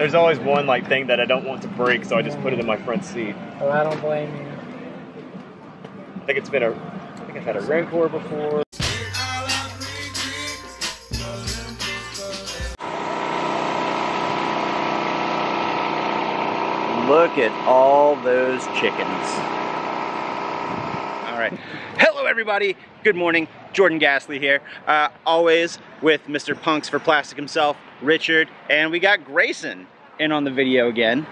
There's always one like thing that I don't want to break, so I just put it in my front seat. Oh, I don't blame you. I think I've had a Rancor before. Look at all those chickens. All right. Hello, everybody. Good morning. Jordan Gasly here. Always with Mr. Punks for Plastic himself, Richard, and we got Grayson in on the video again.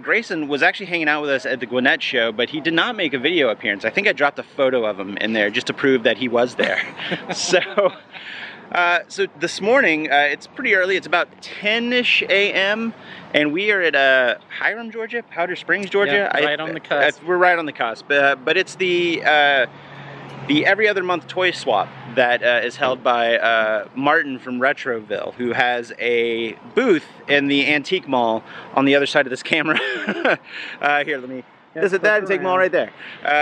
Grayson was actually hanging out with us at the Gwinnett show, but he did not make a video appearance. I think I dropped a photo of him in there just to prove that he was there. So this morning, it's pretty early. It's about 10-ish a.m. and we are at Hiram, Georgia, Powder Springs, Georgia. Yeah, right on the cusp. We're right on the cusp, but it's the every other month toy swap that is held by Marten from Retroville, who has a booth in the antique mall on the other side of this camera. Here, let me. Is it that antique mall right there?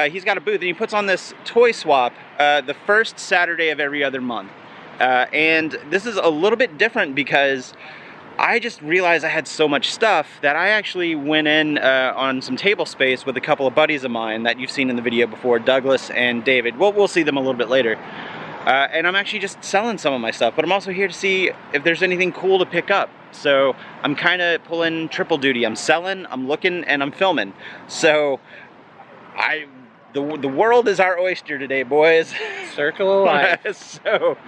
He's got a booth and he puts on this toy swap the first Saturday of every other month. And this is a little bit different because I just realized I had so much stuff that I actually went in on some table space with a couple of buddies of mine that you've seen in the video before, Douglas and David. We'll see them a little bit later. And I'm actually just selling some of my stuff, but I'm also here to see if there's anything cool to pick up. So I'm kind of pulling triple duty. I'm selling, I'm looking, and I'm filming. So the world is our oyster today, boys. Circle of life. So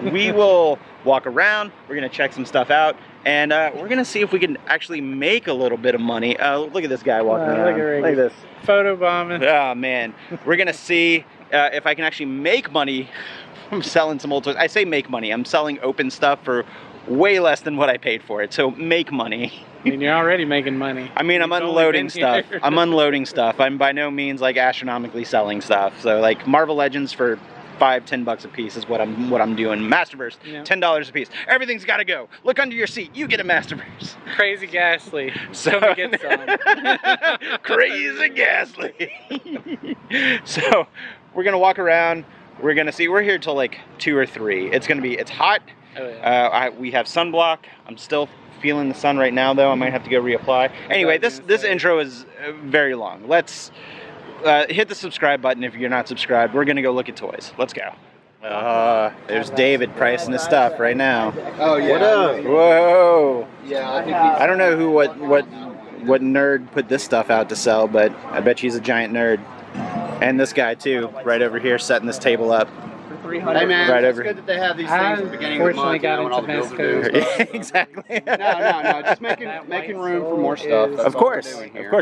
we will walk around, we're gonna check some stuff out, and we're gonna see if we can actually make a little bit of money. Look at this guy walking around. Look at this. Photo bombing. Oh man. We're gonna see if I can actually make money from selling some old toys. I say make money, I'm selling open stuff for way less than what I paid for it, so make money. I mean, you're already making money. I mean, I'm unloading stuff. I'm unloading stuff. I'm by no means like astronomically selling stuff. So like Marvel Legends for $5-10 a piece is what I'm doing. Masterverse, yeah. $10 a piece. Everything's got to go. Look under your seat. You get a Masterverse. Crazy Gasly. So get some. Crazy Gasly. So we're gonna walk around. We're gonna see. We're here till like 2 or 3. It's hot. Oh, yeah. We have sunblock. I'm still feeling the sun right now though. I might have to go reapply. Anyway, this intro is very long. Let's hit the subscribe button if you're not subscribed. We're gonna go look at toys. Let's go. There's David pricing his stuff right now. Oh yeah. What up? Whoa. Yeah, I don't know what nerd put this stuff out to sell, but I bet he's a giant nerd. And this guy too, right over here, setting this table up. Hey man, right it's over. good that they have these things at the beginning of the month, got when all the bills are due. Exactly. No, just making room for more stuff. That's of course,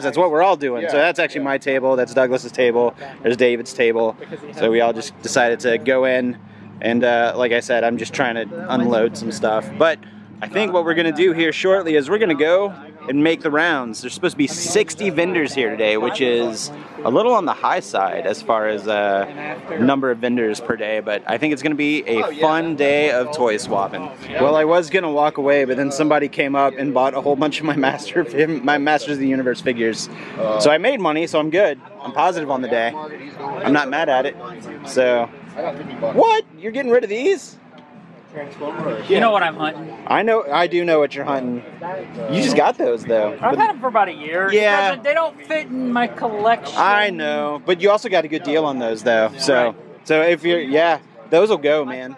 that's what we're all doing. Yeah. So that's actually my table, that's Douglas's table, there's David's table. So we all just decided to go in and like I said, I'm just trying to unload some stuff. But I think what we're gonna do here shortly is we're gonna go and make the rounds. There's supposed to be 60 vendors here today, which is a little on the high side as far as number of vendors per day, but I think it's gonna be a fun day of toy swapping. Well, I was gonna walk away, but then somebody came up and bought a whole bunch of my Masters of the Universe figures. So I made money, so I'm good. I'm positive on the day. I'm not mad at it. So, what? You're getting rid of these? You know what I'm hunting. I do know what you're hunting. You just got those though. I've had them for about a year. Yeah. They don't fit in my collection. I know, but you also got a good deal on those though. So if you're, yeah, those will go, man.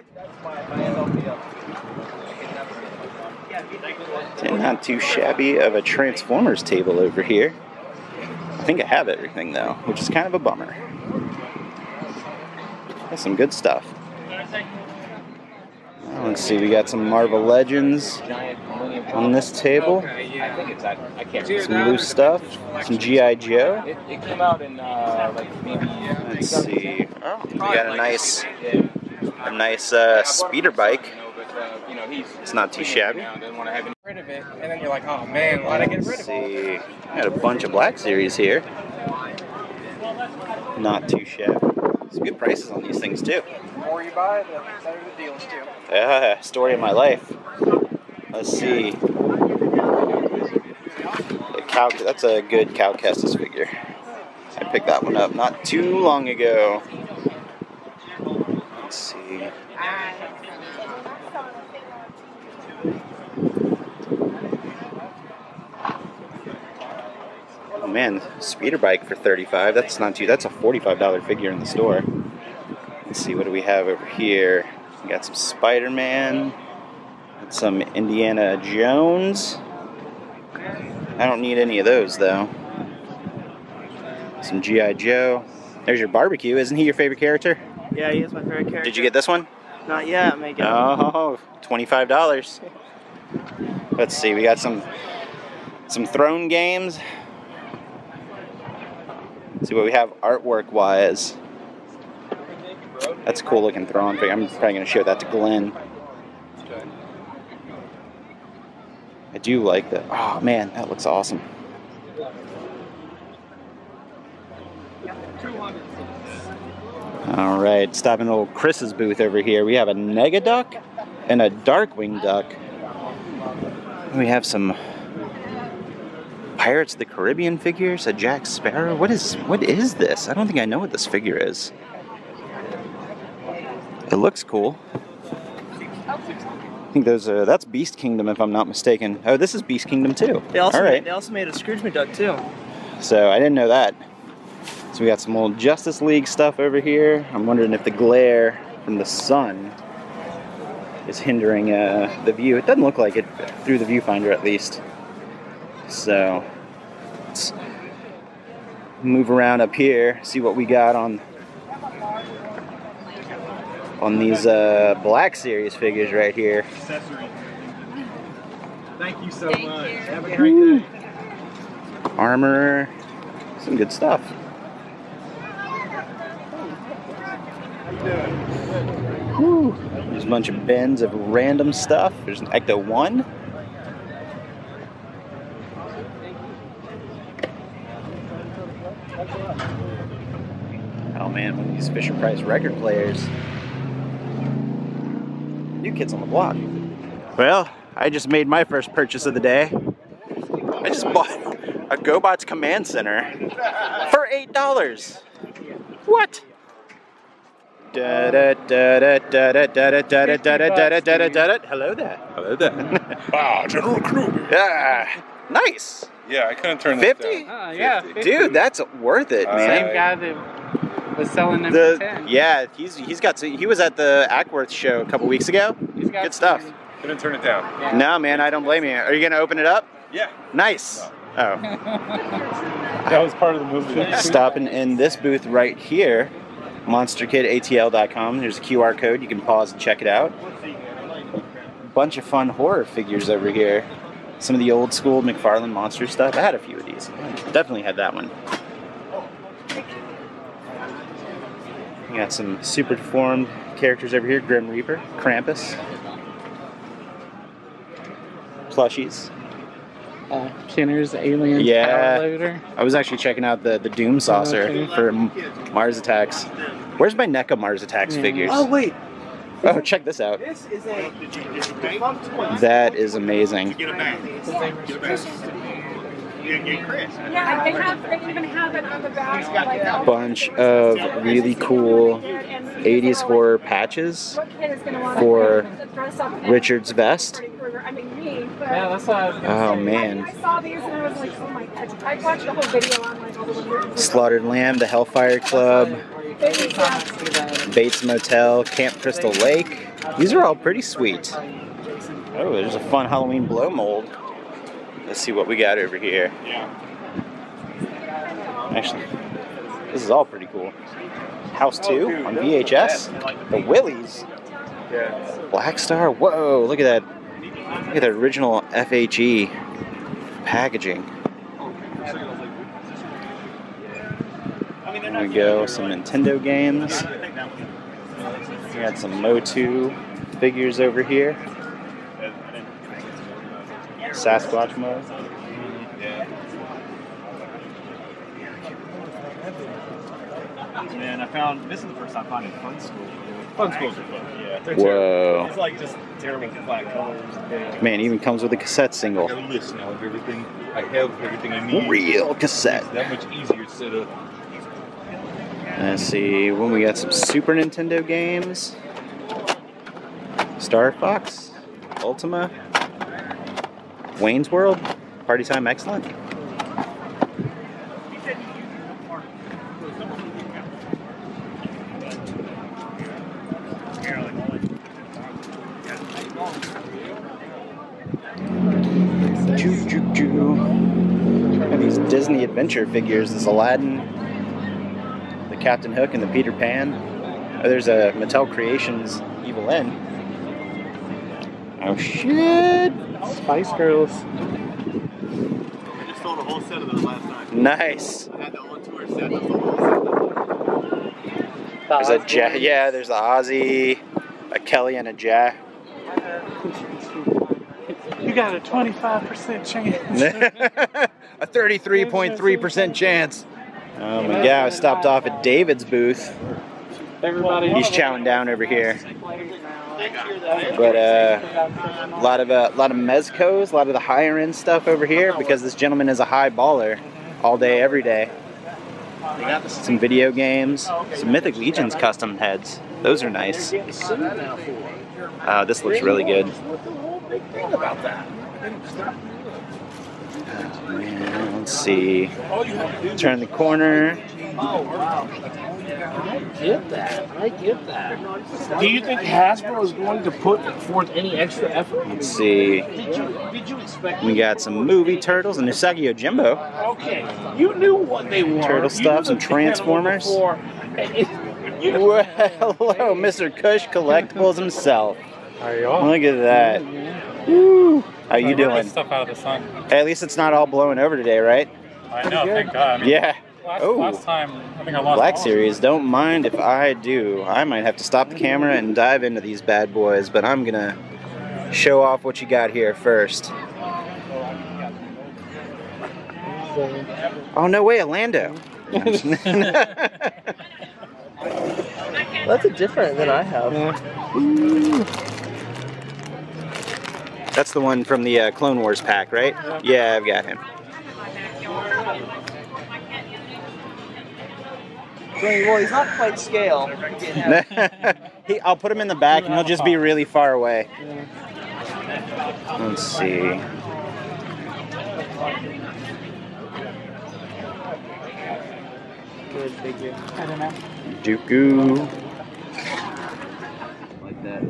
And not too shabby of a Transformers table over here. I think I have everything though, which is kind of a bummer. That's some good stuff. Let's see, we got some Marvel Legends on this table. Some loose stuff. Some G.I. Joe. Let's see. Oh, we got a nice speeder bike. It's not too shabby. Rid of it, and then you're like, oh man, why'd I get rid of it? We got a bunch of Black Series here. Not too shabby. Some good prices on these things too. The more you buy, the better the deals too. Yeah, story of my life. Let's see. That's a good Cal Kestis figure. I picked that one up not too long ago. Let's see. man, speeder bike for $35. That's not too. That's a $45 figure in the store. Let's see, what do we have over here? We got some Spider-Man, some Indiana Jones. I don't need any of those though. Some G.I. Joe. There's your barbecue. Isn't he your favorite character? Yeah, he is my favorite character. Did you get this one? Not yet, I'm making Oh, $25. Let's see, we got some throne games. Let's see what we have artwork wise. That's a cool looking throne figure. I'm probably going to show that to Glenn. I do like that. Oh man, that looks awesome. All right, stopping old Chris's booth over here. We have a Negaduck and a Darkwing Duck. We have some Pirates of the Caribbean figures, a Jack Sparrow. What is this? I don't think I know what this figure is. It looks cool. I think that's Beast Kingdom if I'm not mistaken. Oh, this is Beast Kingdom too. They also, all right. They also made a Scrooge McDuck too. So I didn't know that. So we got some old Justice League stuff over here. I'm wondering if the glare from the sun is hindering the view. It doesn't look like it through the viewfinder at least. So let's move around up here, see what we got on these Black Series figures right here. Thank you so much. Have a great day. Armor, some good stuff. Whew. There's a bunch of bins of random stuff. There's an Ecto 1. Oh man, one of these Fisher Price record players. New Kids on the Block. Well, I just made my first purchase of the day. I just bought a GoBots Command Center for $8. What? Hello there. Hello there. General Kruger. Yeah, nice. Yeah, I couldn't turn that 50? down. Yeah, 50. Dude, that's worth it, man. Same guy that was selling them for 10. Yeah, he was at the Ackworth show a couple weeks ago. He's got Good stuff. Couldn't turn it down. Yeah. No, man, I don't blame you. Are you gonna open it up? Yeah. Nice. Oh. That was part of the movie. Stopping in this booth right here, monsterkidatl.com. There's a QR code. You can pause and check it out. Bunch of fun horror figures over here. Some of the old school McFarlane Monster stuff. I had a few of these. Definitely had that one. We got some super deformed characters over here. Grim Reaper, Krampus, plushies. Kenner's Alien Yeah. Power Loader. I was actually checking out the Doom Saucer Okay. for Mars Attacks. Where's my NECA Mars Attacks figures? Oh wait, Oh, check this out. this is a defunct one. That is amazing. Yeah, they even have it on the back. Like, Bunch of really cool 80s horror patches what kid is gonna want for to dress up in Richard's vest. I mean, me, but Yeah, that's what I was gonna Oh I man. saw these and I was like, oh my god. I watched the whole video on like all the wonders. Slaughtered Lamb, the Hellfire Club, Baby stuff. see that. Bates Motel, Camp Crystal Lake. These are all pretty sweet. Oh, there's a fun Halloween blow mold. Let's see what we got over here. Actually, this is all pretty cool. House 2 on VHS. The Willies. Black Star. Whoa, look at that. Look at that original FHE packaging. There we go. Some Nintendo games. We got some Motu figures over here. Sasquatch mode. Man, I found this is the first time finding Fun School. Fun Schools are fun. Yeah, they're terrible. Whoa. It's like just terrible flat colors. Man, even comes with a cassette single. I have a list now of everything. I have everything I need. Real cassette. It's that much easier to set up. Let's see, when we got some Super Nintendo games. Star Fox, Ultima, Wayne's World, Party Time Excellent. And these Disney adventure figures, this Aladdin, the Captain Hook, and the Peter Pan. Oh, there's a Mattel Creations Evil N. Oh shit! Spice Girls. I just sold a whole set of those last night. Nice. I had the on tour set. There's a Jack. Yeah, there's the Ozzy, a Kelly, and a Jack. You got a 25% chance. A 33.3% chance. Oh my god, I stopped off at David's booth. Everybody. He's chowing down over here. But a lot of mezcos, a lot of the higher end stuff over here because this gentleman is a high baller all day, every day. Some video games, some Mythic Legions custom heads. Those are nice. This looks really good. Man, let's see. Turn the corner. I get that. Do you think Hasbro is going to put forth any extra effort? Let's see. Did you expect? We got some movie turtles and Usagi Yojimbo. Okay, you knew what they were. Turtle stuff, some Transformers. Well, hello, Mr. Kush Collectibles himself. How are y'all? Look at that. Woo. How you doing? Stuff out of the sun. Hey, at least it's not all blowing over today, right? I know, thank God. I mean, Yeah. Last time, I think I lost Black all of Series, don't mind if I do. I might have to stop the camera and dive into these bad boys, but I'm gonna show off what you got here first. Oh, no way, a Lando. That's a different than I have. That's the one from the Clone Wars pack, right? Yeah, I've got him. Well, he's not quite scale. I'll put him in the back and he'll just be really far away. Let's see. Good figure. I don't know. Dooku. Like that.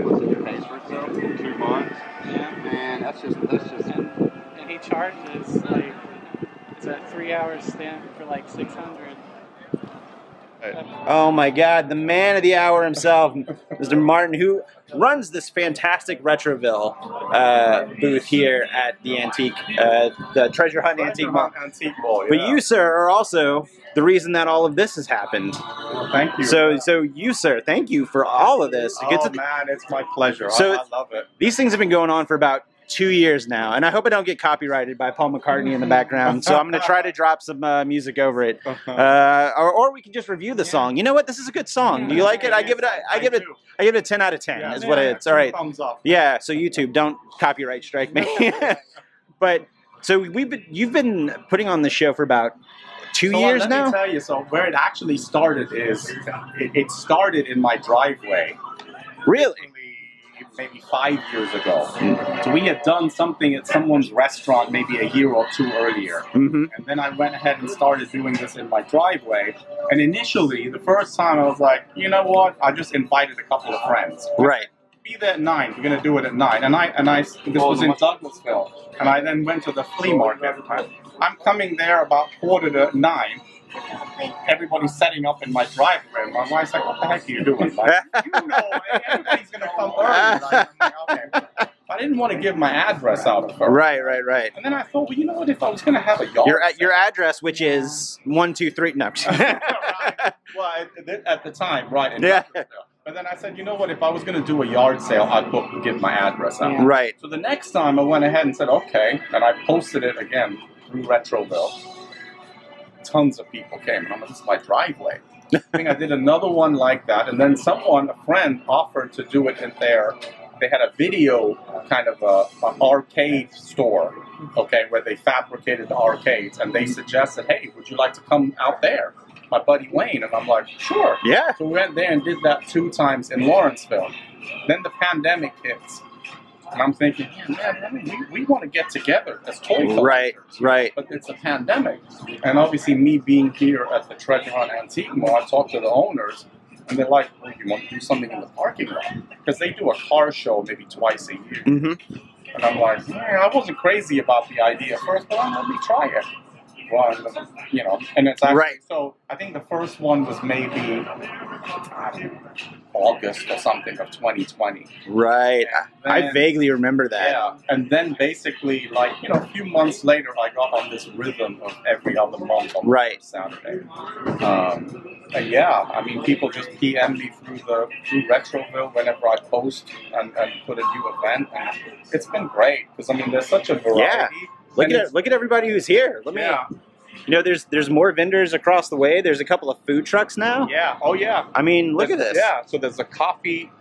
What's in your case for itself? 2 months. Yeah. Man, that's just. And he charges like it's a 3-hour stamp for like 600. Oh my God, the man of the hour himself, Mr. Marten, who runs this fantastic Retroville booth here at the Antique, the Treasure Hunt Antique Mall. But you, sir, are also the reason that all of this has happened. Well, thank you. So you, sir, thank you for all of this. Man, it's my pleasure. So I love it. These things have been going on for about 2 years now, and I hope I don't get copyrighted by Paul McCartney in the background. So I'm going to try to drop some music over it, or we can just review the song. You know what? This is a good song. Do you like it? I give it a 10 out of 10. Yeah, is what it's. All right. Thumbs up. Yeah. So YouTube, don't copyright strike me. But so you've been putting on the show for about 2 years now. Let me tell you. So where it actually started is it started in my driveway. Really? Maybe 5 years ago. So we had done something at someone's restaurant maybe a year or two earlier. And then I went ahead and started doing this in my driveway. And initially, the first time I was like, you know what? I just invited a couple of friends. Right. Be there at 9. We're going to do it at 9. And this was in Douglasville. And I then went to the flea market. I'm coming there about 8:45. Everybody's setting up in my driveway. And my wife's like, what the heck are you doing? Like, everybody's going to come early. I'm like, okay. I didn't want to give my address out of her. Right. And then I thought, well, you know what? If I was going to have a yard Your address, which is 123. No. right. Well, at the time, right. Yeah. But then I said, you know what? If I was going to do a yard sale, I'd give my address out. Right. So the next time I went ahead and said, okay. And I posted it again through Retroville. Tons of people came, and I'm like, this is my driveway. I think I did another one like that, and then a friend offered to do it in there. They had a video kind of an arcade store, okay, where they fabricated the arcades, and they suggested, hey, would you like to come out there? My buddy Wayne, and I'm like, sure. Yeah. So we went there and did that 2 times in Lawrenceville. Then the pandemic hits. And I'm thinking, yeah, man, we want to get together as toy collectors. Right. But it's a pandemic. And obviously me being here at the Treasure Hunt Antique Mall, I talked to the owners, And they're like, well, you want to do something in the parking lot? Because they do a car show maybe twice a year. Mm-hmm. And I'm like, I wasn't crazy about the idea at first, but let me try it. Well, you know, and it's actually, Right. so I think the first one was maybe August or something of 2020. Right. I then- vaguely remember that. Yeah, and then basically, like, you know, a few months later, I got on this rhythm of every other month on the Right. first Saturday. And yeah, I mean, people just PM me through Retroville whenever I post and put a new event, and it's been great because I mean, there's such a variety. Yeah. Look And at it, look at everybody who's here. Let me. Yeah, You know, there's more vendors across the way. There's a couple of food trucks now. yeah, oh yeah. I mean, look at There's- this. Yeah, so there's a coffee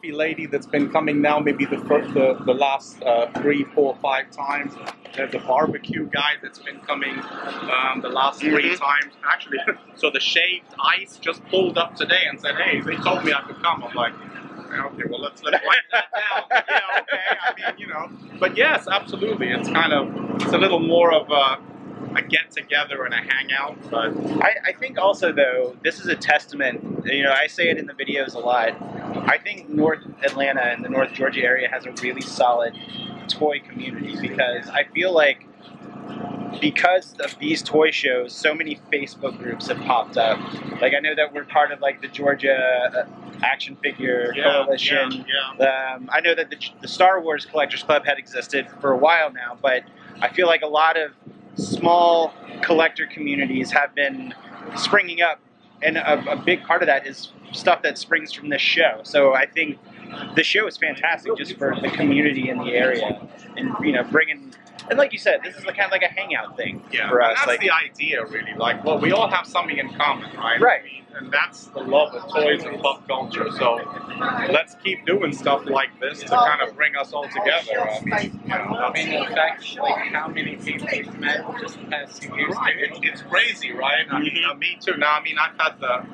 lady that's been coming now maybe the last 3, 4, 5 times. There's a barbecue guy that's been coming the last 3 times. Actually, so the Shaved Ice just pulled up today and said, hey, they told me I could come. I'm like, okay, well, let's write that down. Yeah, okay, I mean, you know. But yes, absolutely. It's a little more of a get-together and a hangout. But I think also, though, this is a testament, you know, I say it in the videos a lot. I think North Atlanta and the North Georgia area has a really solid toy community because I feel like because of these toy shows, so many Facebook groups have popped up. Like, I know that we're part of, like, the Georgia Action Figure Coalition. I know that the Star Wars Collectors Club had existed for a while now, but I feel like a lot of small collector communities have been springing up, and a big part of that is stuff that springs from this show. So I think the show is fantastic just for the community in the area, and you know, bringing, and like you said, this is kind of like a hangout thing for us. That's like the idea, really. Like, well, we all have something in common, right? Right. I mean, and that's the love of toys and pop culture. So let's keep doing stuff like this to kind of bring us all together. I mean, you know, I mean, in fact, like how many people we've met just the past few years. it's crazy, right? I mean, me too. Now, I mean, I've had the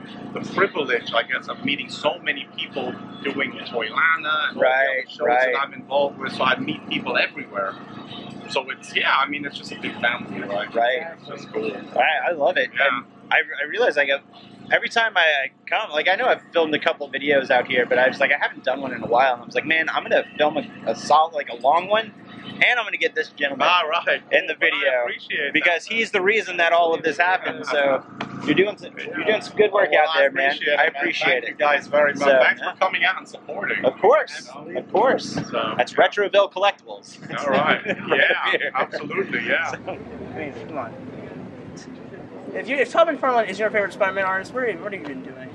privilege, I guess, of meeting so many people doing Toylana and all the other shows that I'm involved with. So I meet people everywhere. So it's, yeah, I mean, it's just a big family, right? Right. It's just cool. I love it. Yeah. And I realize every time I come, like I know I've filmed a couple videos out here, but I was like, I haven't done one in a while. And I was like, man, I'm gonna film a solid, like a long one, and I'm gonna get this gentleman in the video I appreciate because he's the reason that all of this happened. So you're doing some good work out there, man. I appreciate Thank it. you guys very much. So, Thanks for coming out and supporting. Of course, of course. So, That's Retroville Collectibles. all right. Yeah, absolutely. Yeah. Come on. If Tobin Farland is your favorite Spider-Man artist, what have you been doing?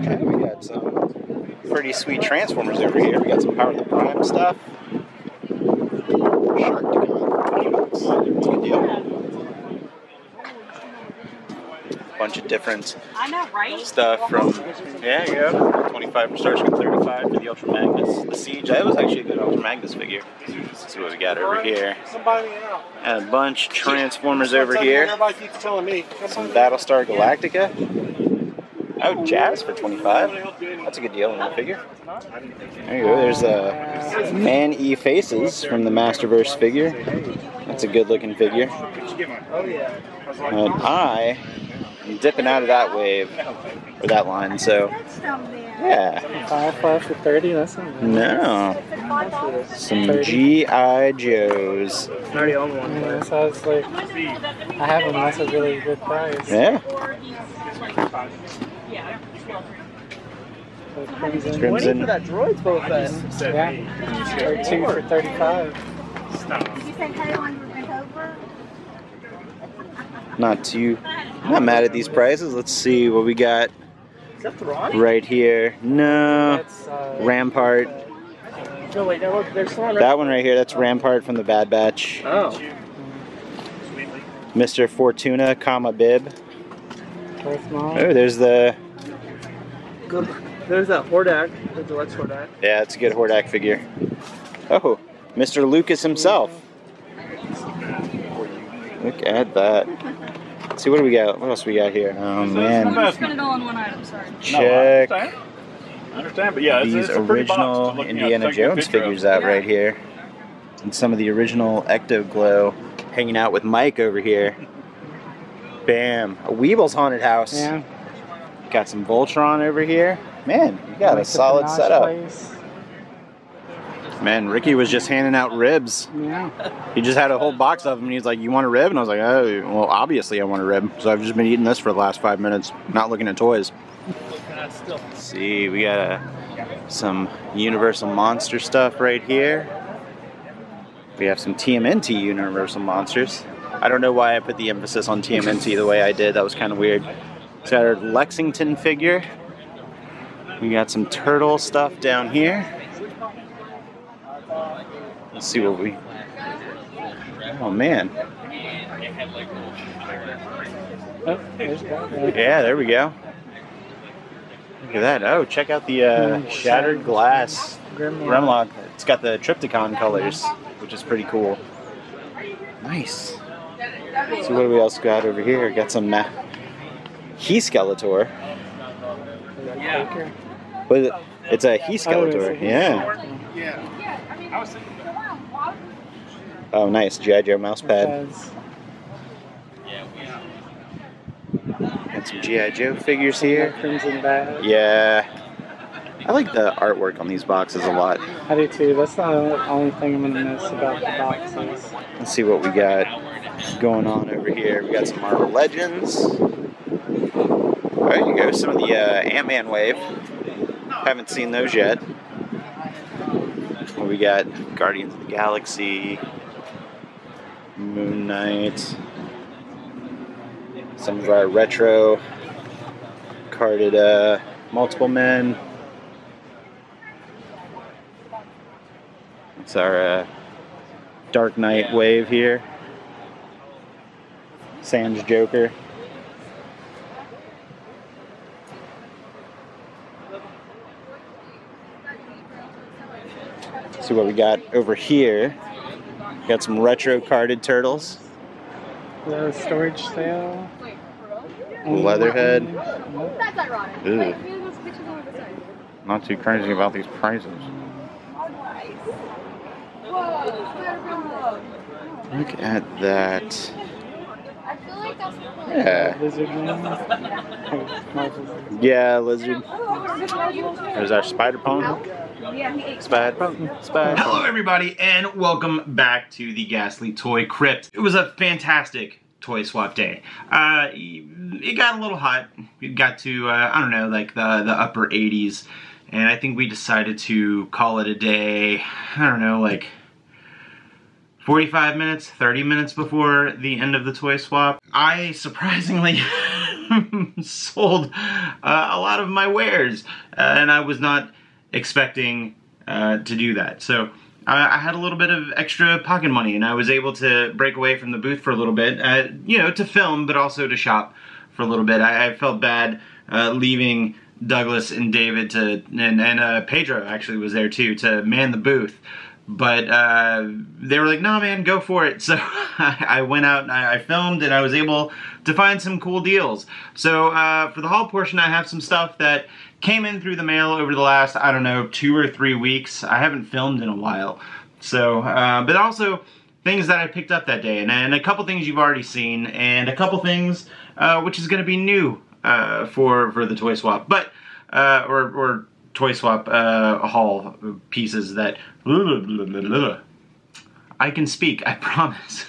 Okay, we got some pretty sweet Transformers over here. We got some Power of the Prime stuff. Shark to come out for $20. It's a good deal. Bunch of different I know, right? stuff from, yeah, you go. 25 from Starscream, 35 for the Ultra Magnus. The Siege, that was actually a good Ultra Magnus figure. Let's see what we got over here. And a bunch of Transformers over here. Everybody keeps telling me. Some Battlestar Galactica. Oh, Jazz for 25. That's a good deal on that figure. There you go. There's Man-E Faces from the Masterverse figure. That's a good looking figure. And I am dipping out of that wave, or that line, so yeah. 5 for 30. That's not bad. No. Some G.I. Joes. I already own one. Yeah, so I was like, I have one. That's a really good price. Yeah. So Crimson. Crimson. For that droid's both at. Yeah. Or 2 for 35. Did you say hey when we went over? Not mad at these prices. Let's see what we got Is that Thrawn? right here. No. That's Rampart. No, wait, no, look, there's Thrawn. That one right here, that's Rampart from the Bad Batch. Oh. Mr. Fortuna, Bib. Darth Maul. Oh, there's the... Good. There's that Hordak. There's the Lex Hordak. Yeah, it's a good Hordak figure. Oh, Mr. Lucas himself. Look at that. Let's see, what do we got? What else we got here? Oh, man. Spend it all on one item, sorry. Check I understand, but yeah, these it's a pretty box to original look, Indiana take a Jones picture of. figures out right here. And some of the original Ecto-Glow hanging out with Mike over here. Bam. A Weeble's Haunted House. Yeah. Got some Voltron over here. Man, you got a solid setup. Man, Ricky was just handing out ribs. Yeah. He just had a whole box of them, and he's like, "You want a rib?" And I was like, "Oh, well, obviously I want a rib." So I've just been eating this for the last 5 minutes, not looking at toys. Let's see, we got some Universal Monster stuff right here. We have some TMNT Universal Monsters. I don't know why I put the emphasis on TMNT the way I did. That was kind of weird. It's got our Lexington figure. We got some turtle stuff down here. Let's see what we... Oh, man. Oh, there's that. Yeah, there we go. Look at that. Oh, check out the shattered glass Grimlock. It's got the Triptychon colors, which is pretty cool. Nice. Let's see what we else got over here. Got some He Skeletor. Yeah. But it's a He Skeletor. Yeah. Oh, nice. G.I. Joe mouse pad. Got some G.I. Joe figures here. Yeah. I like the artwork on these boxes a lot. I do too. That's not the only thing I'm going to miss about the boxes. Let's see what we got going on over here. We got some Marvel Legends. Oh, there you go. Some of the Ant-Man wave. Haven't seen those yet. We got Guardians of the Galaxy, Moon Knight, some of our retro carded Multiple Men. It's our Dark Knight wave here. Sans Joker. See what we got over here. Got some retro carded turtles. The storage sale. Leatherhead. That's ironic. Ooh. Wait, those pictures over the side. Not too crazy about these prices. Look at that. I feel like that's Yeah. Lizard Man. Yeah, lizard. There's our spider pony. Spider. Hello, everybody, and welcome back to the Ghastly Toy Crypt. It was a fantastic toy swap day. It got a little hot. It got to I don't know, like the upper 80s, and I think we decided to call it a day. I don't know, like 45 minutes, 30 minutes before the end of the toy swap. I surprisingly sold a lot of my wares, and I was not expecting to do that. So I had a little bit of extra pocket money, and I was able to break away from the booth for a little bit, you know, to film, but also to shop for a little bit. I felt bad leaving Douglas and David to, and Pedro actually was there too, to man the booth. But they were like, "No, man, go for it." So I went out and I filmed, and I was able to find some cool deals. So for the haul portion, I have some stuff that came in through the mail over the last, I don't know, 2 or 3 weeks. I haven't filmed in a while. So, but also things that I picked up that day, and a couple things you've already seen, and a couple things which is going to be new for the toy swap, but or toy swap haul pieces that I can speak, I promise.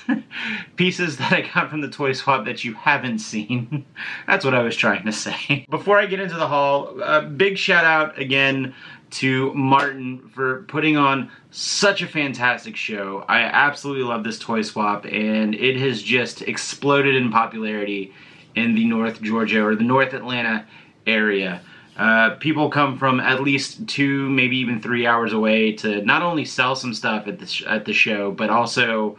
Pieces that I got from the toy swap that you haven't seen. That's what I was trying to say. Before I get into the haul, big shout out again to Marten for putting on such a fantastic show. I absolutely love this toy swap, and it has just exploded in popularity in the North Georgia or the North Atlanta area. People come from at least 2, maybe even 3 hours away to not only sell some stuff at the show, but also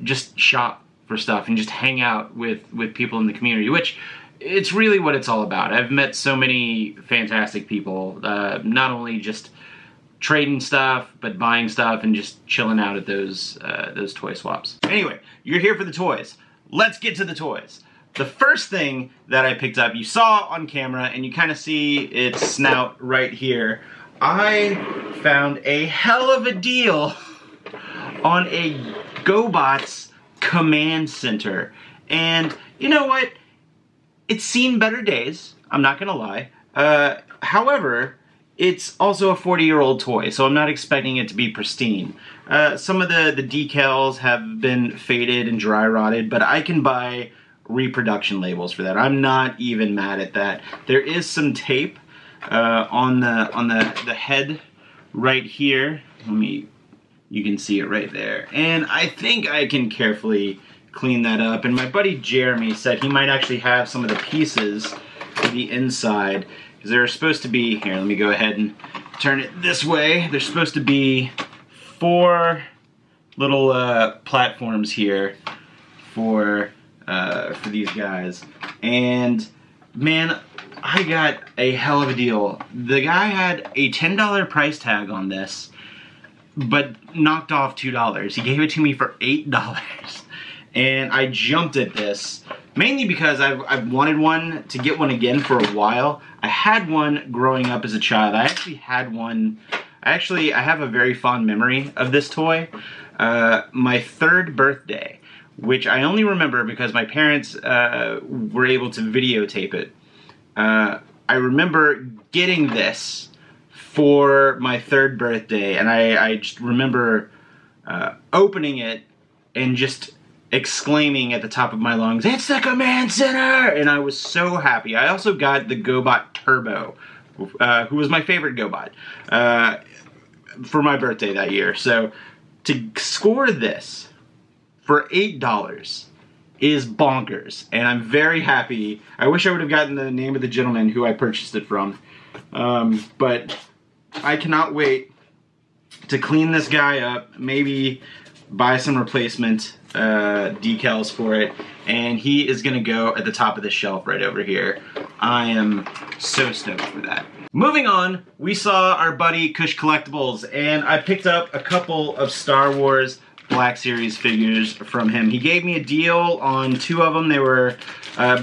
just shop for stuff and just hang out with people in the community, which it's really what it's all about. I've met so many fantastic people, not only just trading stuff, but buying stuff and just chilling out at those toy swaps. Anyway, you're here for the toys. Let's get to the toys. The first thing that I picked up, you saw on camera, and you kind of see its snout right here. I found a hell of a deal on a GoBots Command Center. And you know what? It's seen better days. I'm not gonna lie. However, it's also a 40-year-old toy, so I'm not expecting it to be pristine. Some of the decals have been faded and dry rotted, but I can buy reproduction labels for that. I'm not even mad at that. There is some tape on the head right here. You can see it right there. And I think I can carefully clean that up. And my buddy Jeremy said he might actually have some of the pieces to the inside, because they're supposed to be, here, let me go ahead and turn it this way. There's supposed to be 4 little platforms here for these guys. And man, I got a hell of a deal. The guy had a $10 price tag on this, but knocked off $2. He gave it to me for $8. And I jumped at this, mainly because I've wanted one to get one again for a while. I had one growing up as a child. I actually had one, I have a very fond memory of this toy. My 3rd birthday, which I only remember because my parents were able to videotape it. I remember getting this for my 3rd birthday, and I just remember opening it and just exclaiming at the top of my lungs, "It's the Command Center!" And I was so happy. I also got the GoBot Turbo, who was my favorite GoBot, for my birthday that year. So to score this for $8 is bonkers, and I'm very happy. I wish I would have gotten the name of the gentleman who I purchased it from, but I cannot wait to clean this guy up, maybe buy some replacement decals for it, and he is gonna go at the top of the shelf right over here. I am so stoked for that. Moving on, we saw our buddy Kush Collectibles, and I picked up a couple of Star Wars Black Series figures from him. He gave me a deal on 2 of them. They were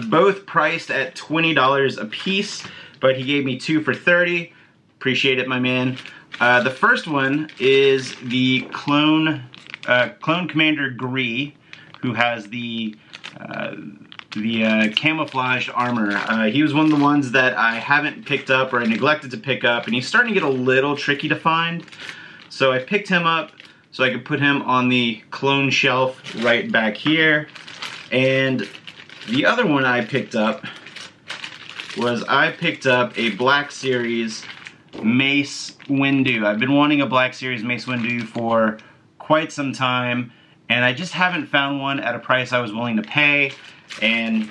both priced at $20 a piece, but he gave me 2 for $30. Appreciate it, my man. The first one is the Clone Commander Gree, who has the camouflage armor. He was one of the ones that I haven't picked up, or I neglected to pick up, and he's starting to get a little tricky to find. So I picked him up so I could put him on the clone shelf right back here. And the other one I picked up was a Black Series Mace Windu. I've been wanting a Black Series Mace Windu for quite some time, and I just haven't found one at a price I was willing to pay. And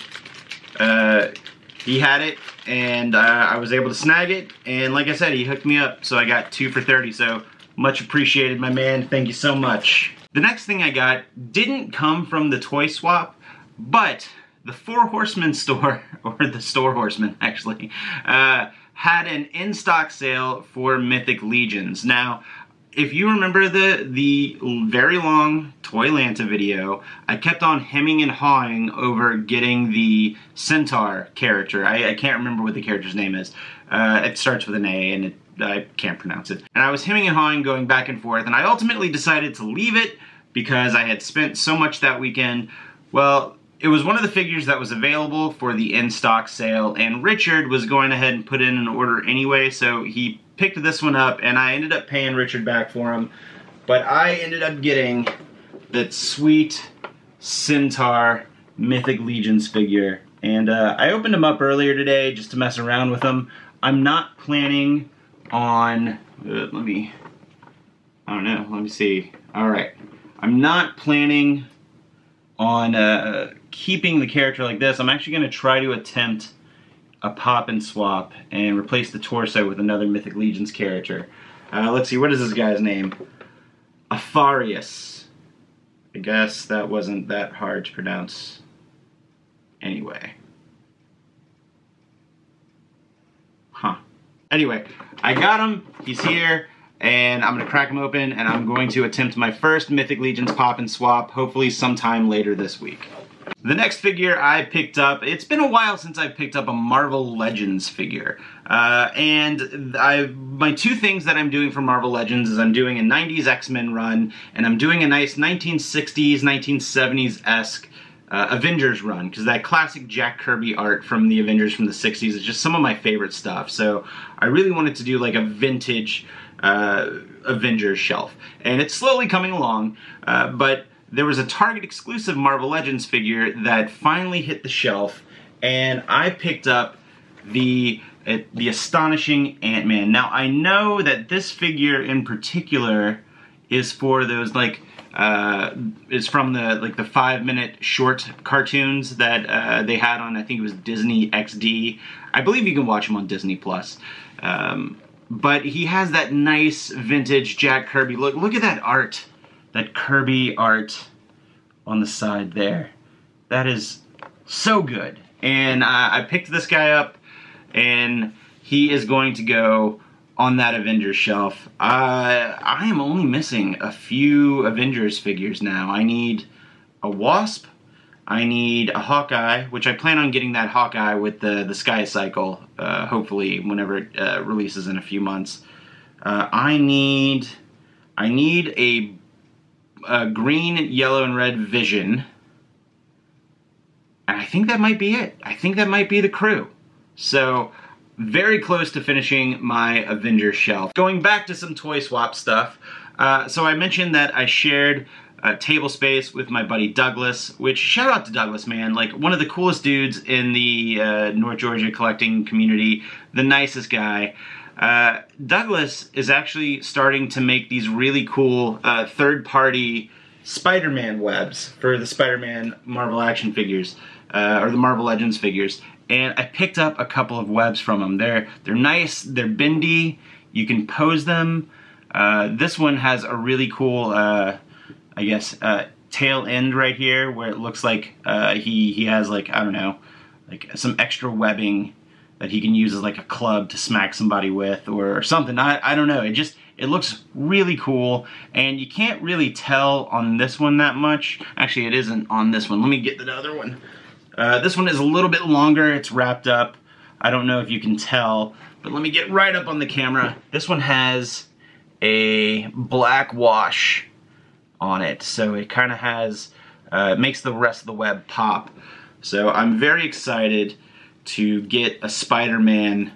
he had it, and I was able to snag it, and like I said, he hooked me up, so I got 2 for $30, so much appreciated, my man. Thank you so much. The next thing I got didn't come from the Toy Swap, but the 4 Horsemen store, or the Store Horsemen actually, had an in-stock sale for Mythic Legions. Now, if you remember the very long Toylanta video, I kept on hemming and hawing over getting the Centaur character. I can't remember what the character's name is. It starts with an A, and I can't pronounce it. And I was hemming and hawing, going back and forth, and I ultimately decided to leave it because I had spent so much that weekend. Well, it was one of the figures that was available for the in-stock sale, and Richard was going ahead and put in an order anyway, so he picked this one up, and I ended up paying Richard back for him. But I ended up getting that sweet Centaur Mythic Legions figure, and I opened him up earlier today just to mess around with him. I'm not planning on, let me see. Alright. I'm not planning on keeping the character like this. I'm actually going to try to attempt a pop and swap and replace the torso with another Mythic Legions character. Let's see, what is this guy's name? Apharius. I guess that wasn't that hard to pronounce. Anyway. Huh. Anyway, I got him, he's here, and I'm going to crack him open, and I'm going to attempt my first Mythic Legions pop and swap, hopefully sometime later this week. The next figure I picked up, it's been a while since I picked up a Marvel Legends figure. And my 2 things that I'm doing for Marvel Legends is I'm doing a 90s X-Men run, and I'm doing a nice 1960s, 1970s-esque Avengers run, because that classic Jack Kirby art from the Avengers from the 60s is just some of my favorite stuff. So I really wanted to do like a vintage Avengers shelf. And it's slowly coming along, but there was a Target exclusive Marvel Legends figure that finally hit the shelf, and I picked up the astonishing Ant-Man. Now I know that this figure in particular is for those like is from the 5-minute short cartoons that they had on, I think it was Disney XD. I believe you can watch them on Disney Plus. But he has that nice vintage Jack Kirby look. Look at that art, that Kirby art on the side there. That is so good. And I picked this guy up, and he is going to go on that Avengers shelf. I am only missing a few Avengers figures now. I need a Wasp, I need a Hawkeye, which I plan on getting that Hawkeye with the Sky Cycle, hopefully whenever it releases in a few months. I need a green, yellow, and red Vision. And I think that might be it. I think that might be the crew. So, very close to finishing my Avengers shelf. Going back to some Toy Swap stuff. So I mentioned that I shared table space with my buddy Douglas, which, shout out to Douglas, man. Like, one of the coolest dudes in the North Georgia collecting community. The nicest guy. Douglas is actually starting to make these really cool third-party Spider-Man webs for the Spider-Man Marvel action figures, or the Marvel Legends figures. And I picked up a couple of webs from them. They're nice, they're bendy, you can pose them. This one has a really cool, I guess, tail end right here where it looks like he has, like, I don't know, like some extra webbing that he can use as like a club to smack somebody with or something. I don't know. It looks really cool, and you can't really tell on this one that much. Actually, it isn't on this one. Let me get the other one. This one is a little bit longer. It's wrapped up. I don't know if you can tell, but let me get right up on the camera. This one has a black wash on it, so it kind of has, makes the rest of the web pop. So I'm very excited to get a Spider-Man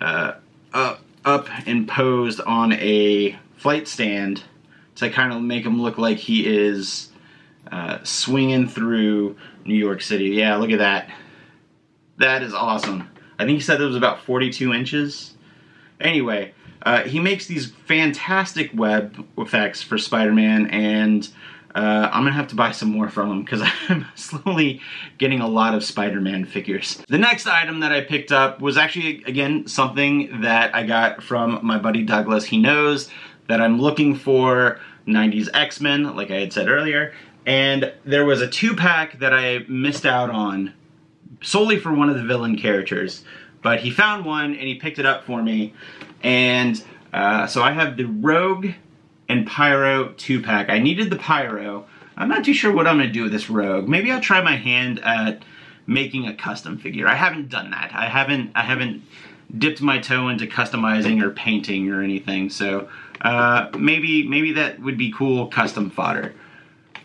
up and posed on a flight stand to kind of make him look like he is swinging through New York City. Yeah, look at that. That is awesome. I think he said it was about 42 inches. Anyway, he makes these fantastic web effects for Spider-Man, and I'm gonna have to buy some more from him because I'm slowly getting a lot of Spider-Man figures. The next item that I picked up was actually, again, something that I got from my buddy Douglas. He knows that I'm looking for 90s X-Men, like I had said earlier, and there was a 2-pack that I missed out on solely for one of the villain characters. But he found one and he picked it up for me, and so I have the Rogue and Pyro 2-pack. I needed the Pyro. I'm not too sure what I'm going to do with this Rogue. Maybe I'll try my hand at making a custom figure. I haven't done that. I haven't dipped my toe into customizing or painting or anything, so maybe that would be cool custom fodder.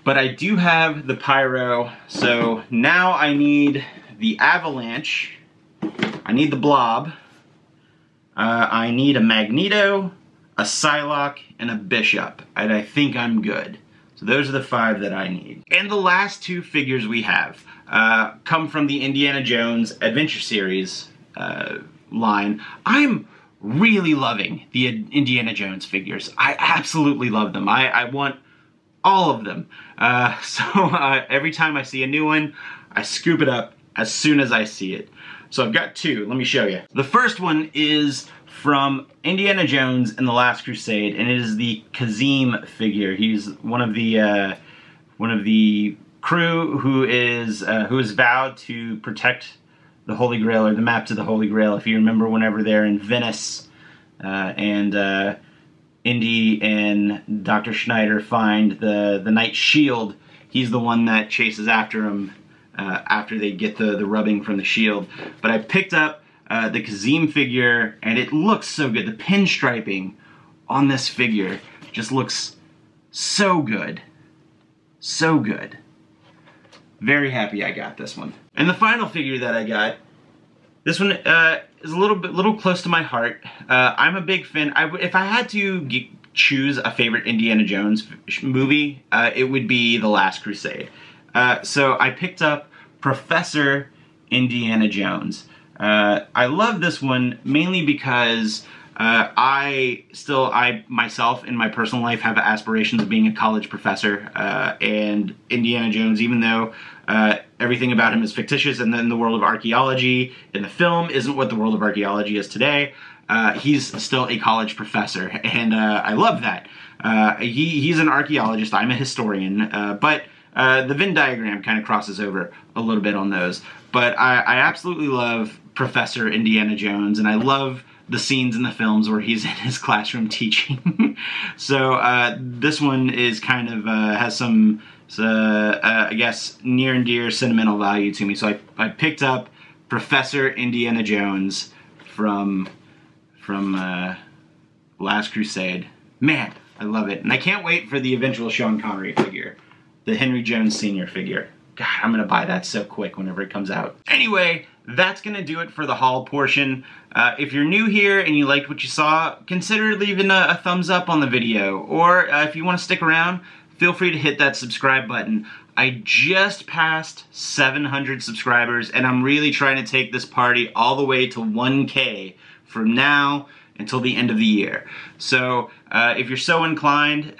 But I do have the Pyro, so now I need the Avalanche, I need the Blob, I need a Magneto, a Psylocke, and a Bishop, and I think I'm good. So those are the 5 that I need. And the last 2 figures we have come from the Indiana Jones Adventure Series line. I'm really loving the Indiana Jones figures. I absolutely love them. I want all of them. So every time I see a new one, I scoop it up as soon as I see it. So I've got 2. Let me show you. The first one is from Indiana Jones and the Last Crusade, and it is the Kazim figure. He's one of the crew who is vowed to protect the Holy Grail, or the map to the Holy Grail. If you remember, whenever they're in Venice, and Indy and Dr. Schneider find the Knight's shield, he's the one that chases after him after they get the rubbing from the shield. But I picked up the Kazim figure, and it looks so good. The pinstriping on this figure just looks so good. So good. very happy I got this one. And the final figure that I got, this one is a little close to my heart. I'm a big fan. If I had to choose a favorite Indiana Jones movie, it would be The Last Crusade. So I picked up Professor Indiana Jones. I love this one mainly because I myself in my personal life have aspirations of being a college professor, and Indiana Jones, even though everything about him is fictitious and then the world of archaeology in the film isn't what the world of archaeology is today, he's still a college professor, and I love that. He's an archaeologist, I'm a historian, but the Venn diagram kind of crosses over a little bit on those. But I absolutely love Professor Indiana Jones, and I love the scenes in the films where he's in his classroom teaching. So this one is kind of has some, I guess, near and dear sentimental value to me. So I picked up Professor Indiana Jones from Last Crusade. Man, I love it. And I can't wait for the eventual Sean Connery figure, the Henry Jones Sr. figure. God, I'm going to buy that so quick whenever it comes out. Anyway, that's going to do it for the haul portion. If you're new here and you liked what you saw, consider leaving a thumbs up on the video. Or if you want to stick around, feel free to hit that subscribe button. I just passed 700 subscribers, and I'm really trying to take this party all the way to 1K from now until the end of the year. So if you're so inclined,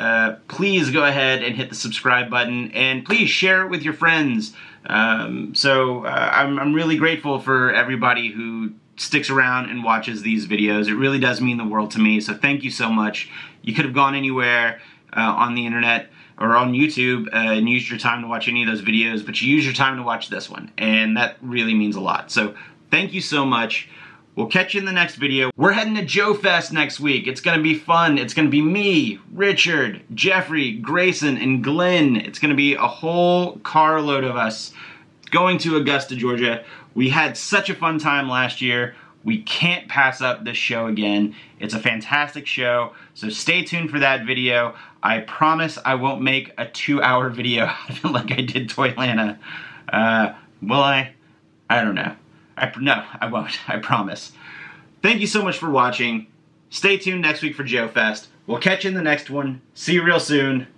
please go ahead and hit the subscribe button, and please share it with your friends. I'm really grateful for everybody who sticks around and watches these videos. It really does mean the world to me, so thank you so much. You could have gone anywhere on the internet or on YouTube and used your time to watch any of those videos, but you used your time to watch this one, and that really means a lot. So thank you so much. We'll catch you in the next video. We're heading to Joe Fest next week. It's going to be fun. It's going to be me, Richard, Jeffrey, Grayson, and Glenn. It's going to be a whole carload of us going to Augusta, Georgia. We had such a fun time last year. We can't pass up this show again. It's a fantastic show, so stay tuned for that video. I promise I won't make a 2-hour video out of it like I did Toylanta. Will I? I don't know. No, I won't. I promise. Thank you so much for watching. Stay tuned next week for Joe Fest. We'll catch you in the next one. See you real soon.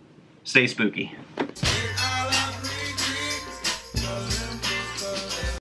Stay spooky.